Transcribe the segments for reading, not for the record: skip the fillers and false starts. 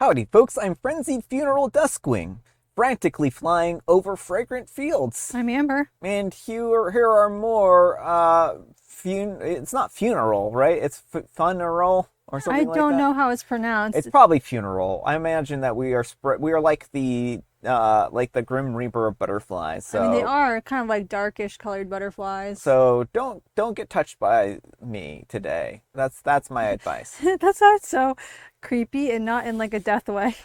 Howdy, folks. I'm Frenzied Funeral Duskwing, frantically flying over fragrant fields. I'm Amber. And here are more, it's not funeral, right? It's funeral or I something like don't that. know how it's pronounced. It's probably funeral. I imagine that we are like the Grim Reaper of butterflies. I mean, they So, are kind of like darkish colored butterflies. so don't get touched by me today. That's my advice. That sounds so creepy and not in like a death way.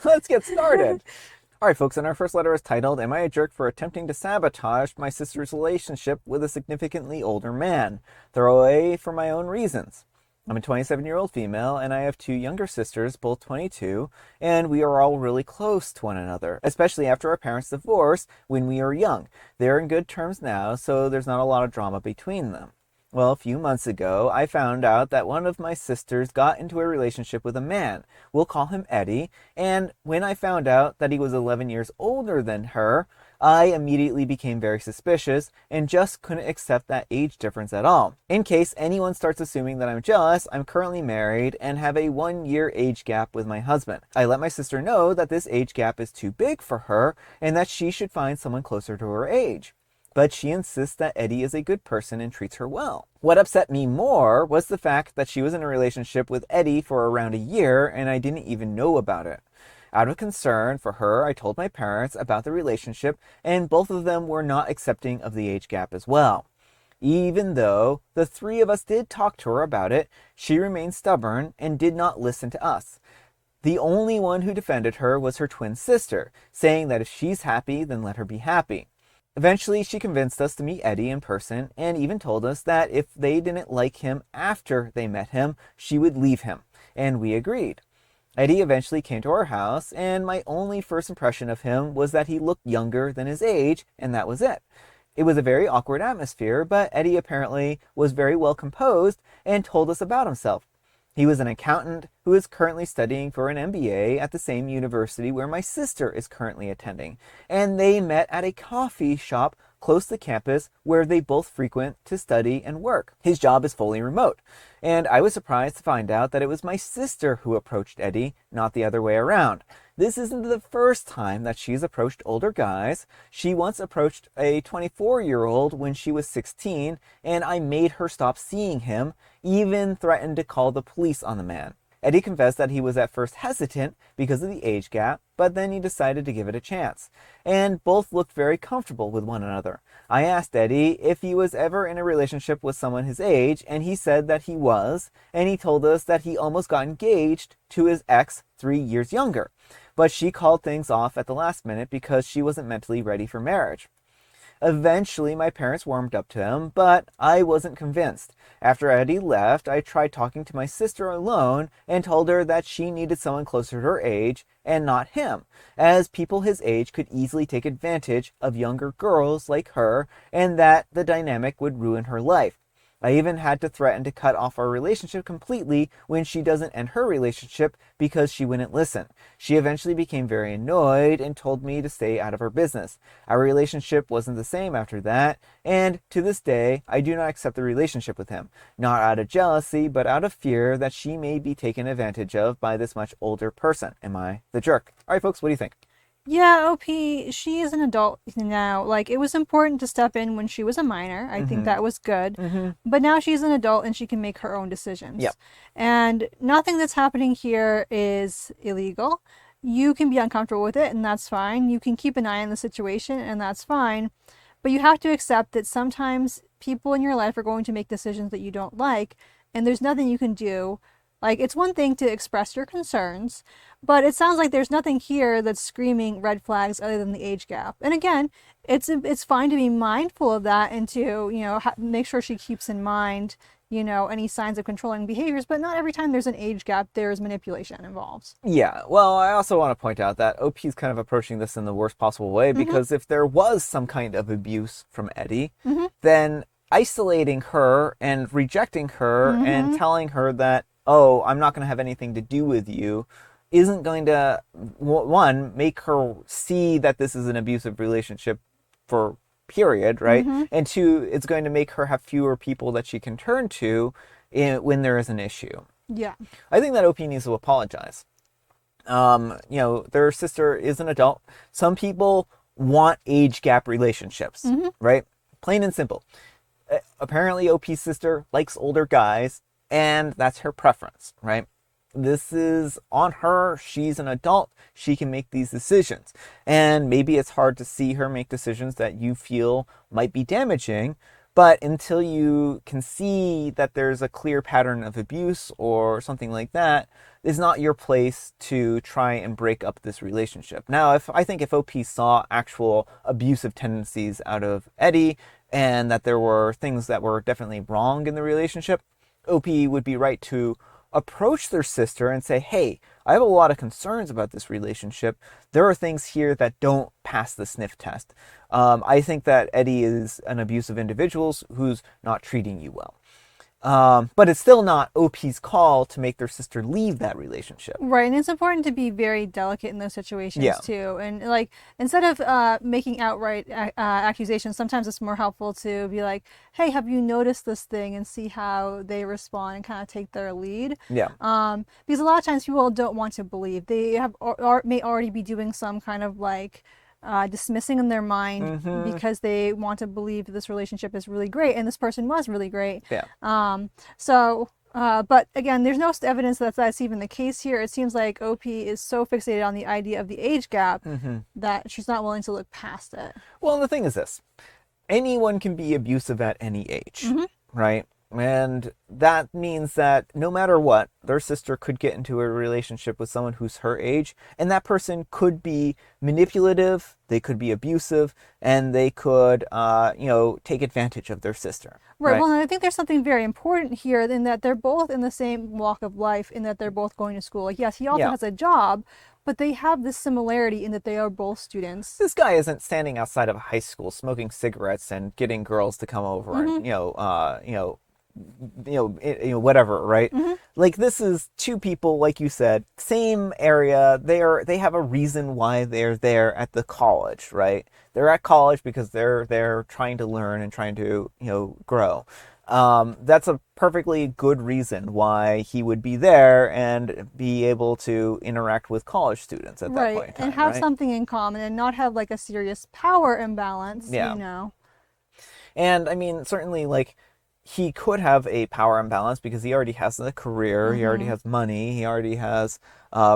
Let's get started. All right, folks, and our first letter is titled, Am I a Jerk for Attempting to Sabotage My Sister's Relationship with a Significantly Older Man? Throw away for my own reasons. I'm a 27-year-old female, and I have two younger sisters, both 22, and we are all really close to one another, especially after our parents' divorce when we were young. They're in good terms now, so there's not a lot of drama between them. Well, a few months ago, I found out that one of my sisters got into a relationship with a man. We'll call him Eddie. And when I found out that he was 11 years older than her, I immediately became very suspicious and just couldn't accept that age difference at all. In case anyone starts assuming that I'm jealous, I'm currently married and have a 1-year age gap with my husband. I let my sister know that this age gap is too big for her and that she should find someone closer to her age. But she insists that Eddie is a good person and treats her well. What upset me more was the fact that she was in a relationship with Eddie for around a year and I didn't even know about it. Out of concern for her, I told my parents about the relationship and both of them were not accepting of the age gap as well. Even though the three of us did talk to her about it, she remained stubborn and did not listen to us. The only one who defended her was her twin sister, saying that if she's happy, then let her be happy. Eventually, she convinced us to meet Eddie in person and even told us that if they didn't like him after they met him, she would leave him, and we agreed. Eddie eventually came to our house, and my only first impression of him was that he looked younger than his age, and that was it. It was a very awkward atmosphere, but Eddie apparently was very well composed and told us about himself. He was an accountant who is currently studying for an MBA at the same university where my sister is currently attending, and they met at a coffee shop close to campus where they both frequent to study and work. His job is fully remote, and I was surprised to find out that it was my sister who approached Eddie, not the other way around. This isn't the first time that she's approached older guys. She once approached a 24-year-old when she was 16, and I made her stop seeing him, even threatened to call the police on the man. Eddie confessed that he was at first hesitant because of the age gap, but then he decided to give it a chance. And both looked very comfortable with one another. I asked Eddie if he was ever in a relationship with someone his age, and he said that he was, and he told us that he almost got engaged to his ex 3 years younger. But she called things off at the last minute because she wasn't mentally ready for marriage. Eventually, my parents warmed up to him, but I wasn't convinced. After Eddie left, I tried talking to my sister alone and told her that she needed someone closer to her age and not him, as people his age could easily take advantage of younger girls like her and that the dynamic would ruin her life. I even had to threaten to cut off our relationship completely when she doesn't end her relationship because she wouldn't listen. She eventually became very annoyed and told me to stay out of her business. Our relationship wasn't the same after that, and to this day, I do not accept the relationship with him. Not out of jealousy, but out of fear that she may be taken advantage of by this much older person. Am I the jerk? All right, folks, what do you think? Yeah, OP, she is an adult now. Like, it was important to step in when she was a minor. I think that was good. But now she's an adult and she can make her own decisions. Yep. And nothing that's happening here is illegal. You can be uncomfortable with it, and that's fine. You can keep an eye on the situation, and that's fine. But you have to accept that sometimes people in your life are going to make decisions that you don't like, and there's nothing you can do. Like, it's one thing to express your concerns, but it sounds like there's nothing here that's screaming red flags other than the age gap. And again, it's fine to be mindful of that and to, make sure she keeps in mind, any signs of controlling behaviors, but not every time there's an age gap, there's manipulation involved. Yeah, well, I also want to point out that OP's kind of approaching this in the worst possible way because if there was some kind of abuse from Eddie, then isolating her and rejecting her and telling her that, oh, I'm not going to have anything to do with you, isn't going to, one, make her see that this is an abusive relationship for period, right? And two, it's going to make her have fewer people that she can turn to when there is an issue. Yeah. I think that OP needs to apologize. Their sister is an adult. Some people want age gap relationships, right? Plain and simple. Apparently, OP's sister likes older guys, and that's her preference, right? This is on her. She's an adult. She can make these decisions. And maybe it's hard to see her make decisions that you feel might be damaging, but until you can see that there's a clear pattern of abuse or something like that, it's not your place to try and break up this relationship. Now, I think if OP saw actual abusive tendencies out of Eddie and that there were things that were definitely wrong in the relationship, OP would be right to approach their sister and say, hey, I have a lot of concerns about this relationship. There are things here that don't pass the sniff test. I think that Eddie is an abusive individual who's not treating you well. But it's still not OP's call to make their sister leave that relationship. Right, and it's important to be very delicate in those situations too. And like, instead of making outright accusations, sometimes it's more helpful to be like, "Hey, have you noticed this thing?" and see how they respond and kind of take their lead. Yeah. Because a lot of times people don't want to believe. They have may already be doing some kind of like dismissing in their mind because they want to believe that this relationship is really great and this person was really great. Yeah. But again, there's no evidence that that's even the case here. It seems like OP is so fixated on the idea of the age gap that she's not willing to look past it. Well, the thing is this. Anyone can be abusive at any age, right? And that means that no matter what, their sister could get into a relationship with someone who's her age, and that person could be manipulative, they could be abusive, and they could, take advantage of their sister. Right. Well, and I think there's something very important here in that they're both in the same walk of life, in that they're both going to school. Like, yes, he also has a job, but they have this similarity in that they are both students. This guy isn't standing outside of a high school smoking cigarettes and getting girls to come over and, whatever, right? Like, this is two people, like you said, same area. They have a reason why they're there at the college, right? They're at college because they're trying to learn and trying to, grow. That's a perfectly good reason why he would be there and be able to interact with college students at that point in time, and have right? something in common and not have like a serious power imbalance, And I mean, certainly, like, he could have a power imbalance because he already has a career, he already has money, he already has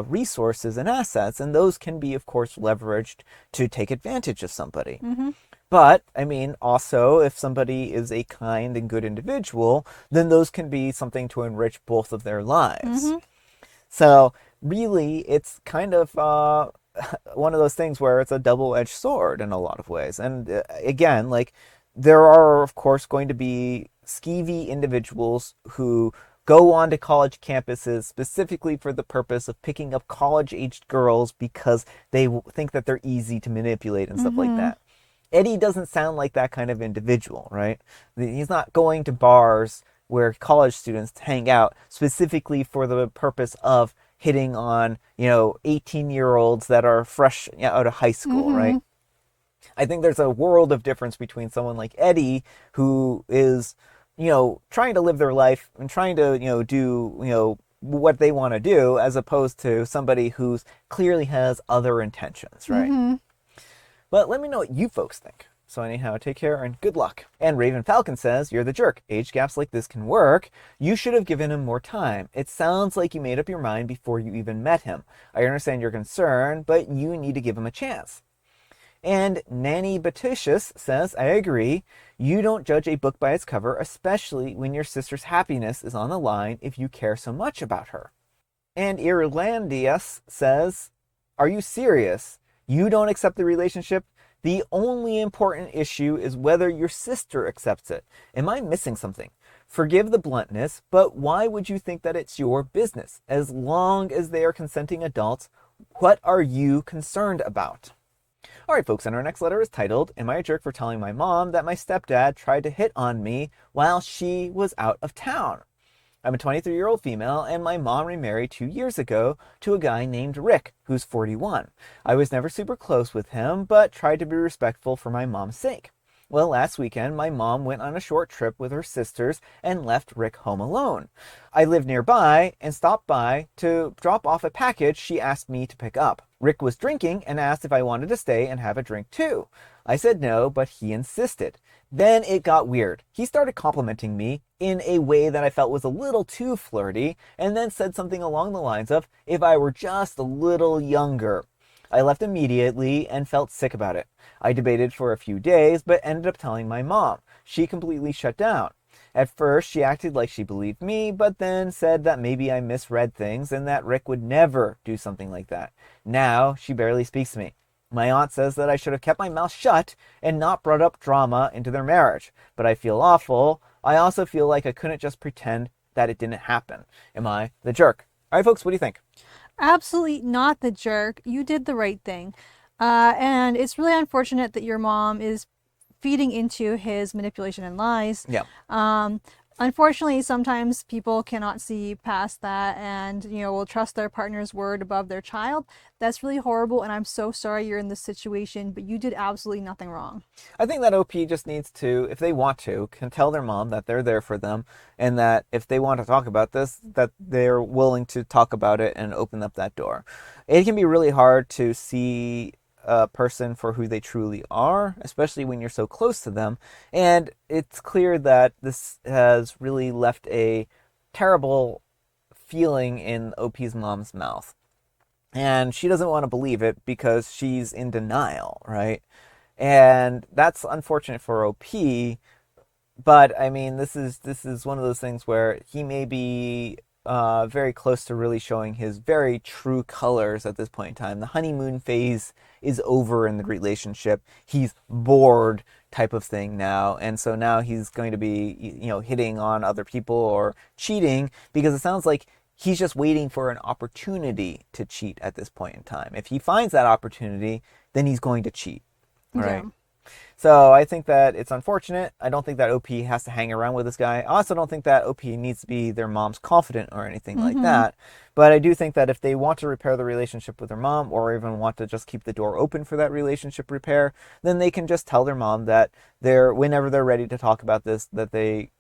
resources and assets, and those can be, of course, leveraged to take advantage of somebody. But, I mean, also, if somebody is a kind and good individual, then those can be something to enrich both of their lives. So, really, it's kind of one of those things where it's a double-edged sword in a lot of ways. And again, like, there are, of course, going to be skeevy individuals who go on to college campuses specifically for the purpose of picking up college-aged girls because they think that they're easy to manipulate and stuff like that. Eddie doesn't sound like that kind of individual, right? He's not going to bars where college students hang out specifically for the purpose of hitting on, 18-year-olds that are fresh out of high school, right? I think there's a world of difference between someone like Eddie, who is, trying to live their life and trying to, do, what they want to do, as opposed to somebody who's clearly has other intentions, right? But let me know what you folks think. So anyhow, take care and good luck. And Raven Falcon says, "You're the jerk. Age gaps like this can work. You should have given him more time. It sounds like you made up your mind before you even met him. I understand your concern, but you need to give him a chance." And Nanny Batitius says, "I agree. You don't judge a book by its cover, especially when your sister's happiness is on the line if you care so much about her." And Irlandius says, "Are you serious? You don't accept the relationship? The only important issue is whether your sister accepts it. Am I missing something? Forgive the bluntness, but why would you think that it's your business? As long as they are consenting adults, what are you concerned about?" All right, folks, and our next letter is titled, "Am I a jerk for telling my mom that my stepdad tried to hit on me while she was out of town? I'm a 23-year-old female, and my mom remarried 2 years ago to a guy named Rick, who's 41. I was never super close with him, but tried to be respectful for my mom's sake. Well, last weekend, my mom went on a short trip with her sisters and left Rick home alone. I live nearby and stopped by to drop off a package she asked me to pick up. Rick was drinking and asked if I wanted to stay and have a drink too. I said no, but he insisted. Then it got weird. He started complimenting me in a way that I felt was a little too flirty, and then said something along the lines of, if I were just a little younger. I left immediately and felt sick about it. I debated for a few days, but ended up telling my mom. She completely shut down. At first, she acted like she believed me, but then said that maybe I misread things and that Rick would never do something like that. Now, she barely speaks to me. My aunt says that I should have kept my mouth shut and not brought up drama into their marriage. But I feel awful. I also feel like I couldn't just pretend that it didn't happen. Am I the jerk? All right, folks, what do you think? Absolutely not the jerk. You did the right thing. And it's really unfortunate that your mom is feeding into his manipulation and lies. Yeah. Unfortunately, sometimes people cannot see past that and, will trust their partner's word above their child. That's really horrible, and I'm so sorry you're in this situation, but you did absolutely nothing wrong. I think that OP just needs to, if they want to, can tell their mom that they're there for them and that if they want to talk about this, that they're willing to talk about it and open up that door. It can be really hard to see a person for who they truly are, especially when you're so close to them. And it's clear that this has really left a terrible feeling in OP's mom's mouth. And she doesn't want to believe it because she's in denial, right? And that's unfortunate for OP. But I mean, this is one of those things where he may be very close to really showing his very true colors at this point in time. The honeymoon phase is over in the relationship. He's bored type of thing now, and so now he's going to be, hitting on other people or cheating because it sounds like he's just waiting for an opportunity to cheat at this point in time. If he finds that opportunity, then he's going to cheat, right? Yeah. So I think that it's unfortunate. I don't think that OP has to hang around with this guy. I also don't think that OP needs to be their mom's confidant or anything like that. But I do think that if they want to repair the relationship with their mom or even want to just keep the door open for that relationship repair, then they can just tell their mom that whenever they're ready to talk about this, that they,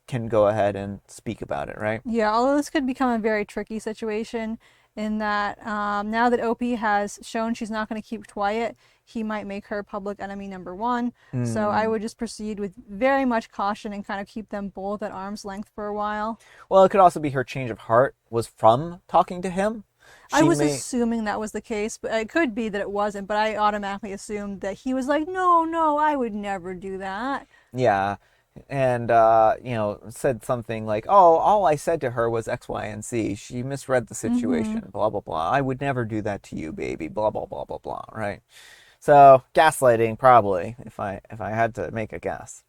can go ahead and speak about it, right? Yeah, although this could become a very tricky situation in that now that OP has shown she's not going to keep quiet, he might make her public enemy number one. So I would just proceed with very much caution and kind of keep them both at arm's length for a while. Well, it could also be her change of heart was from talking to him. I was assuming that was the case, but it could be that it wasn't, but I automatically assumed that he was like, no, I would never do that. Yeah. And, said something like, oh, all I said to her was X, Y, and Z. She misread the situation, blah, blah, blah. I would never do that to you, baby, blah, blah, blah, blah, blah, right? So, gaslighting, probably, if I had to make a guess.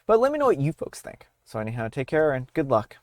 But let me know what you folks think. So anyhow, take care and good luck.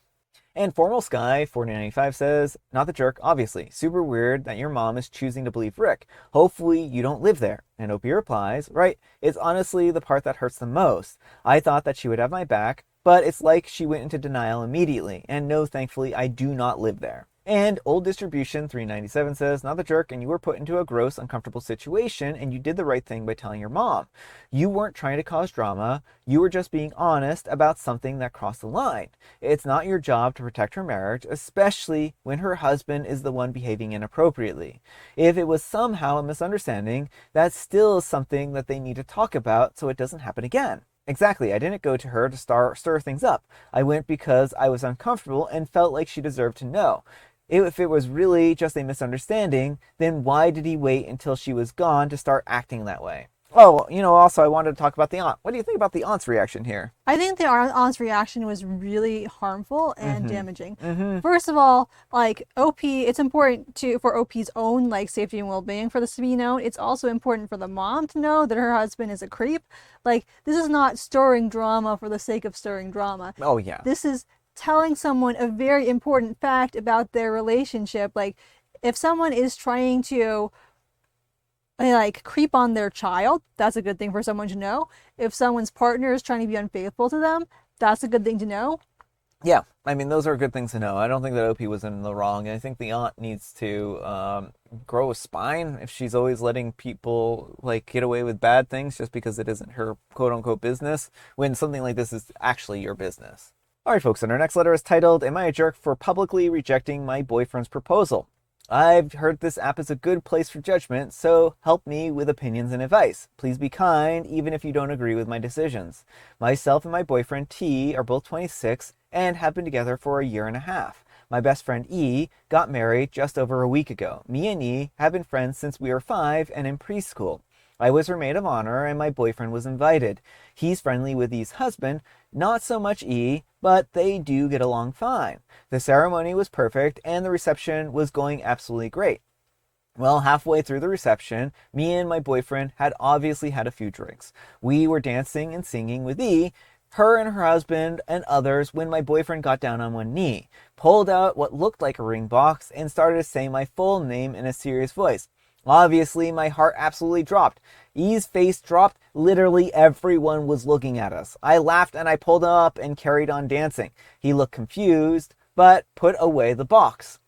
And Formal Sky 4095 says, not the jerk, obviously. Super weird that your mom is choosing to believe Rick. Hopefully you don't live there. And Opie replies, right, it's honestly the part that hurts the most. I thought that she would have my back, but it's like she went into denial immediately. And no, thankfully, I do not live there. And Old Distribution 397 says, not the jerk, and you were put into a gross, uncomfortable situation, and you did the right thing by telling your mom. You weren't trying to cause drama. You were just being honest about something that crossed the line. It's not your job to protect her marriage, especially when her husband is the one behaving inappropriately. If it was somehow a misunderstanding, that still is something that they need to talk about so it doesn't happen again. Exactly, I didn't go to her to stir things up. I went because I was uncomfortable and felt like she deserved to know. If it was really just a misunderstanding, then why did he wait until she was gone to start acting that way? Oh, also I wanted to talk about the aunt. What do you think about the aunt's reaction here? I think the aunt's reaction was really harmful and damaging. First of all, OP, it's important for OP's own safety and well-being for this to be known. It's also important for the mom to know that her husband is a creep. This is not stirring drama for the sake of stirring drama. Oh yeah. This is telling someone a very important fact about their relationship. If someone is trying to creep on their child, that's a good thing for someone to know. If someone's partner is trying to be unfaithful to them, that's a good thing to know. Yeah, I mean, those are good things to know. I don't think that OP was in the wrong. I think the aunt needs to grow a spine if she's always letting people like get away with bad things just because it isn't her quote unquote business, when something like this is actually your business. All right, folks, and our next letter is titled, Am I a Jerk for Publicly Rejecting My Boyfriend's Proposal? I've heard this app is a good place for judgment, so help me with opinions and advice. Please be kind, even if you don't agree with my decisions. Myself and my boyfriend T are both 26 and have been together for a year and a half. My best friend E got married just over a week ago. Me and E have been friends since we were 5 and in preschool. I was her maid of honor and my boyfriend was invited. He's friendly with E's husband, not so much E, but they do get along fine. The ceremony was perfect and the reception was going absolutely great. Well, halfway through the reception, me and my boyfriend had obviously had a few drinks. We were dancing and singing with E, her and her husband and others, when my boyfriend got down on one knee, pulled out what looked like a ring box, and started to say my full name in a serious voice. Obviously, my heart absolutely dropped. E's face dropped. Literally everyone was looking at us. I laughed and I pulled him up and carried on dancing. He looked confused, but put away the box.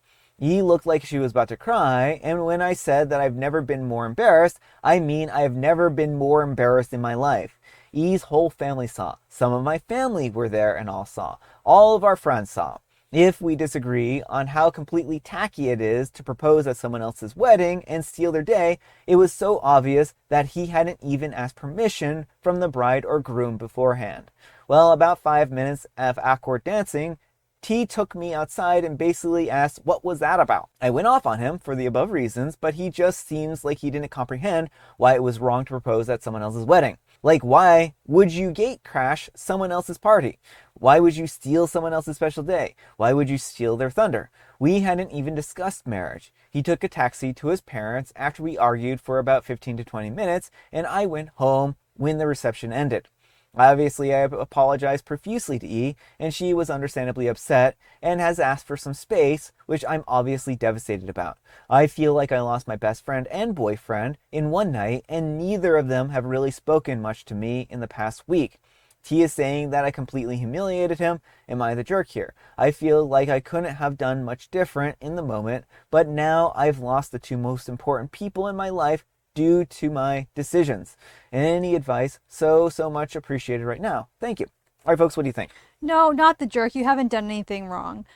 E looked like she was about to cry, and when I said that I've never been more embarrassed, I mean I have never been more embarrassed in my life. E's whole family saw. Some of my family were there and all saw. All of our friends saw. If we disagree on how completely tacky it is to propose at someone else's wedding and steal their day, it was so obvious that he hadn't even asked permission from the bride or groom beforehand. Well, about 5 minutes of awkward dancing, T took me outside and basically asked what was that about. I went off on him for the above reasons, but he just seems like he didn't comprehend why it was wrong to propose at someone else's wedding. Like, why would you gate crash someone else's party? Why would you steal someone else's special day? Why would you steal their thunder? We hadn't even discussed marriage. He took a taxi to his parents after we argued for about 15 to 20 minutes, and I went home when the reception ended. Obviously, I apologized profusely to E, and she was understandably upset and has asked for some space, which I'm obviously devastated about. I feel like I lost my best friend and boyfriend in one night, and neither of them have really spoken much to me in the past week. T is saying that I completely humiliated him. Am I the jerk here? I feel like I couldn't have done much different in the moment, but now I've lost the two most important people in my life due to my decisions. Any advice, so much appreciated right now. Thank you. All right, folks, what do you think? No, not the jerk. You haven't done anything wrong.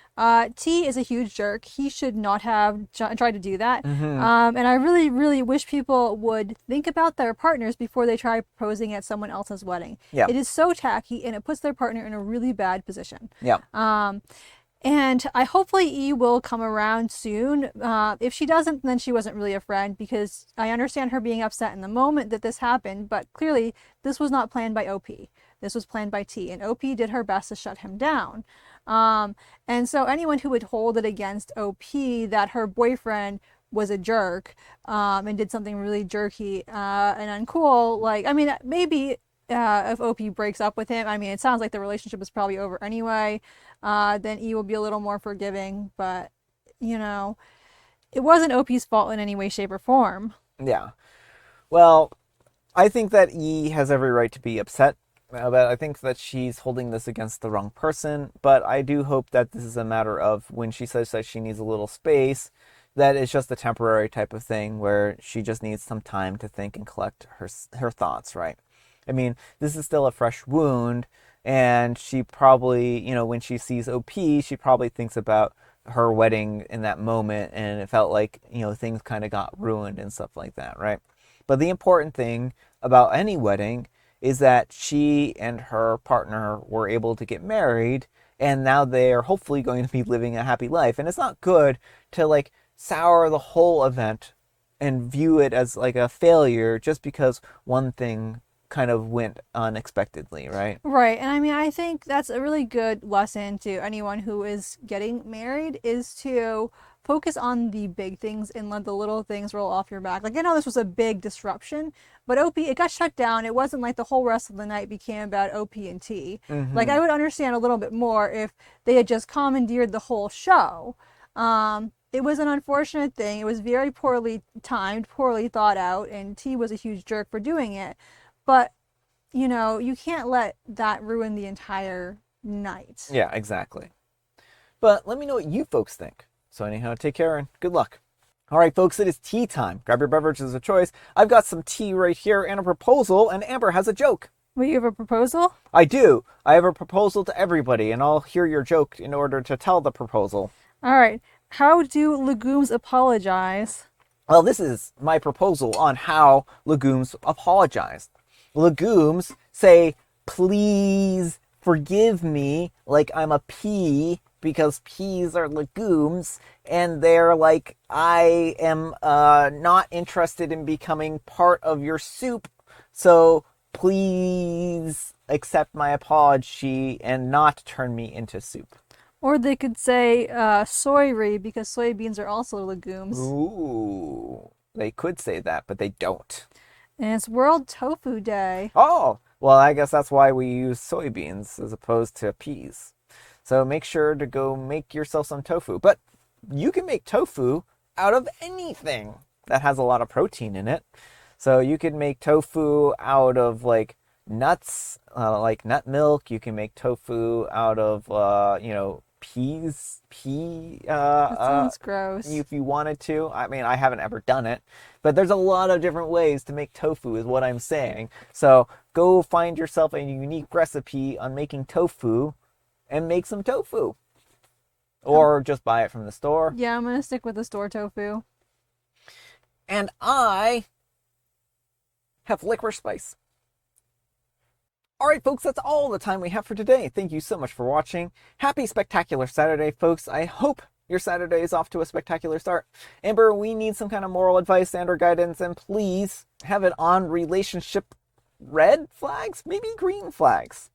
T is a huge jerk. He should not have tried to do that. And I really, really wish people would think about their partners before they try proposing at someone else's wedding. Yeah. It is so tacky and it puts their partner in a really bad position. Yeah. And I hopefully E will come around soon. If she doesn't, then she wasn't really a friend, because I understand her being upset in the moment that this happened, but clearly this was not planned by OP. This was planned by T, and OP did her best to shut him down. And so anyone who would hold it against OP that her boyfriend was a jerk and did something really jerky and uncool, like, I mean, maybe if OP breaks up with him, I mean, it sounds like the relationship is probably over anyway, then E will be a little more forgiving. But, you know, it wasn't OP's fault in any way, shape, or form. Yeah. Well, I think that E has every right to be upset. But I think that she's holding this against the wrong person. But I do hope that this is a matter of when she says that she needs a little space, that it's just a temporary type of thing where she just needs some time to think and collect her thoughts, right? I mean, this is still a fresh wound, and she probably, when she sees OP, she probably thinks about her wedding in that moment, and it felt like, things kind of got ruined and stuff like that, right? But the important thing about any wedding is that she and her partner were able to get married, and now they are hopefully going to be living a happy life. And it's not good to like sour the whole event and view it as like a failure just because one thing kind of went unexpectedly, right? Right. And I mean, I think that's a really good lesson to anyone who is getting married, is to focus on the big things and let the little things roll off your back. Like, I know this was a big disruption, but OP, it got shut down. It wasn't like the whole rest of the night became about OP and T. Like, I would understand a little bit more if they had just commandeered the whole show. It was an unfortunate thing. It was very poorly timed, poorly thought out, and T was a huge jerk for doing it. But, you can't let that ruin the entire night. Yeah, exactly. But let me know what you folks think. So anyhow, take care and good luck. All right, folks, it is tea time. Grab your beverages of choice. I've got some tea right here and a proposal, and Amber has a joke. Wait, you have a proposal? I do. I have a proposal to everybody, and I'll hear your joke in order to tell the proposal. All right. How do legumes apologize? Well, this is my proposal on how legumes apologize. Legumes say, please forgive me, like I'm a pea, because peas are legumes, and they're like, I am not interested in becoming part of your soup, so please accept my apology and not turn me into soup. Or they could say soyri because soybeans are also legumes. Ooh, they could say that, but they don't. And it's World Tofu Day. Oh, well, I guess that's why we use soybeans as opposed to peas. So make sure to go make yourself some tofu. But you can make tofu out of anything that has a lot of protein in it. So you can make tofu out of like nuts, like nut milk. You can make tofu out of, That sounds gross. if you wanted to. I mean, I haven't ever done it, but there's a lot of different ways to make tofu is what I'm saying. So go find yourself a unique recipe on making tofu and make some tofu. Or just buy it from the store. Yeah, I'm gonna stick with the store tofu. And I have licorice spice. All right, folks, that's all the time we have for today. Thank you so much for watching. Happy Spectacular Saturday, folks. I hope your Saturday is off to a spectacular start. Amber, we need some kind of moral advice and or guidance, and please have it on relationship red flags, maybe green flags.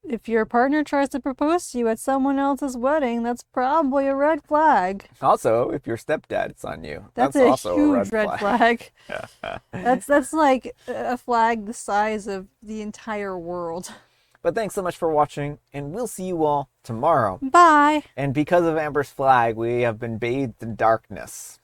If your partner tries to propose to you at someone else's wedding, that's probably a red flag. Also, if your stepdad is on you, That's that's a also huge a red flag. That's like a flag the size of the entire world. But thanks so much for watching, and we'll see you all tomorrow. Bye. And because of Amber's flag, we have been bathed in darkness.